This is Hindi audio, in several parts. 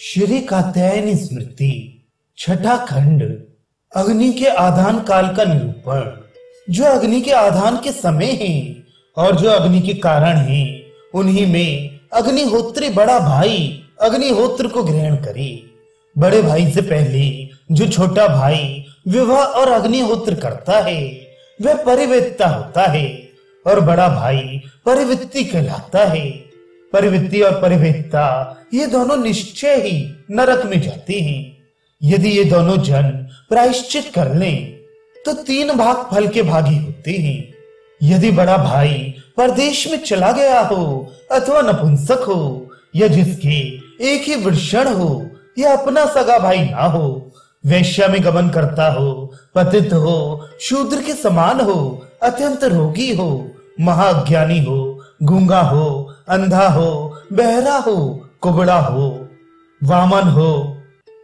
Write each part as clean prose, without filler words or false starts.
श्री कात्यायनी स्मृति छठा खंड अग्नि के आधान काल का निरूपण। जो अग्नि के आधान के समय हैं और जो अग्नि के कारण हैं, उन्हीं में अग्निहोत्री बड़ा भाई अग्निहोत्र को ग्रहण करे। बड़े भाई से पहले जो छोटा भाई विवाह और अग्निहोत्र करता है वह परिवेत्ता होता है और बड़ा भाई परिवित्ति कहलाता है। परिवित्ति और परिवेत्ता ये दोनों निश्चय ही नरक में जाते हैं। यदि ये दोनों जन प्रायश्चित कर लें तो 3 भाग फल के भागी होते हैं। यदि बड़ा भाई परदेश में चला गया हो अथवा नपुंसक हो या जिसके एक ही वृषण हो या अपना सगा भाई ना हो, वैश्या में गमन करता हो, पतित हो, शूद्र के समान हो, अत्यंत रोगी हो, महाज्ञानी हो, गूंगा हो, अंधा हो, बहरा हो, कुबड़ा हो, वामन हो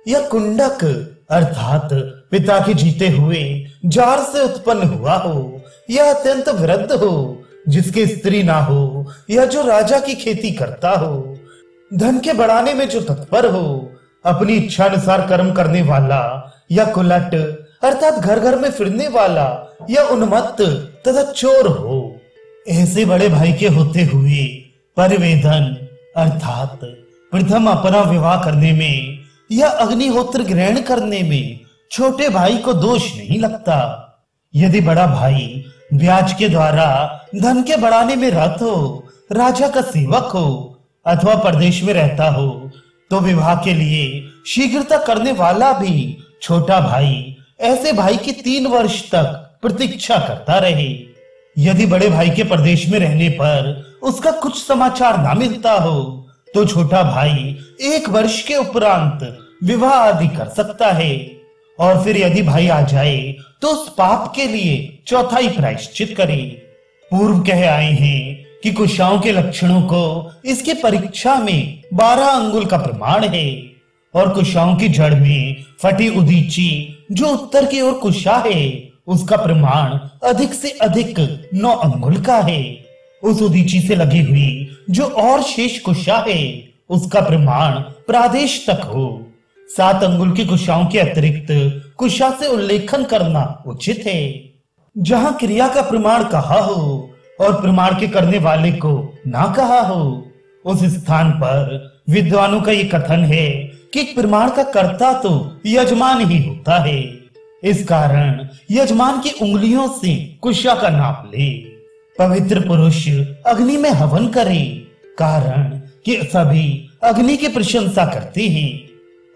या कुंडक अर्थात पिता के जीते हुए जार से उत्पन्न हुआ हो या अत्यंत वृद्ध हो जिसके स्त्री ना हो या जो राजा की खेती करता हो, धन के बढ़ाने में जो तत्पर हो, अपनी इच्छा अनुसार कर्म करने वाला या कुलट अर्थात घर घर में फिरने वाला या उन्मत्त तथा चोर हो। ऐसे बड़े भाई के होते हुए परिवेदन अर्थात प्रथम अपना विवाह करने में या अग्निहोत्र ग्रहण करने में छोटे भाई को दोष नहीं लगता। यदि बड़ा भाई ब्याज के द्वारा धन के बढ़ाने में रत हो, राजा का सेवक हो अथवा परदेश में रहता हो तो विवाह के लिए शीघ्रता करने वाला भी छोटा भाई ऐसे भाई की 3 वर्ष तक प्रतीक्षा करता रहे। यदि बड़े भाई के परदेश में रहने पर उसका कुछ समाचार ना मिलता हो तो छोटा भाई 1 वर्ष के उपरांत विवाह आदि कर सकता है और फिर यदि भाई आ जाए तो उस पाप के लिए चौथाई प्रायश्चित करे। पूर्व कह आए हैं कि कुशाओं के लक्षणों को इसके परीक्षा में 12 अंगुल का प्रमाण है और कुशाओं की जड़ में फटी उदीची जो उत्तर की ओर कुशा है उसका प्रमाण अधिक से अधिक 9 अंगुल का है। उस उदीची से लगी हुई जो और शेष कुशा है उसका प्रमाण प्रादेश तक हो। 7 अंगुल की कुशाओं के अतिरिक्त कुशा से उल्लेखन करना उचित है। जहां क्रिया का प्रमाण कहा हो और प्रमाण के करने वाले को ना कहा हो, उस स्थान पर विद्वानों का ये कथन है कि प्रमाण का कर्ता तो यजमान ही होता है। इस कारण यजमान की उंगलियों से कुशा का नाप ले। पवित्र पुरुष अग्नि में हवन करे, कारण कि सभी अग्नि की प्रशंसा करते हैं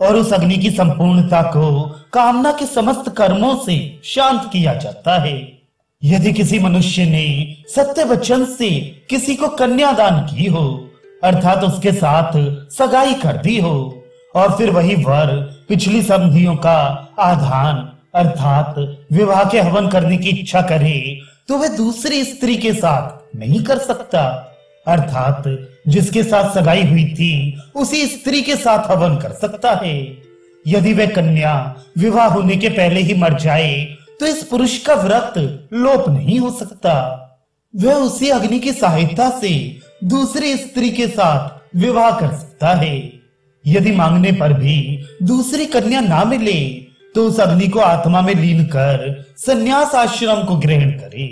और उस अग्नि की संपूर्णता को कामना के समस्त कर्मों से शांत किया जाता है। यदि किसी मनुष्य ने सत्य वचन से किसी को कन्यादान की हो अर्थात उसके साथ सगाई कर दी हो और फिर वही वर पिछली संधियों का आधान अर्थात विवाह के हवन करने की इच्छा करे तो वह दूसरी स्त्री के साथ नहीं कर सकता अर्थात जिसके साथ सगाई हुई थी उसी स्त्री के साथ हवन कर सकता है। यदि वह कन्या विवाह होने के पहले ही मर जाए तो इस पुरुष का व्रत लोप नहीं हो सकता। वह उसी अग्नि की सहायता से दूसरी स्त्री के साथ विवाह कर सकता है। यदि मांगने पर भी दूसरी कन्या ना मिले तो उस अग्नि को आत्मा में लीन कर संन्यास आश्रम को ग्रहण करे।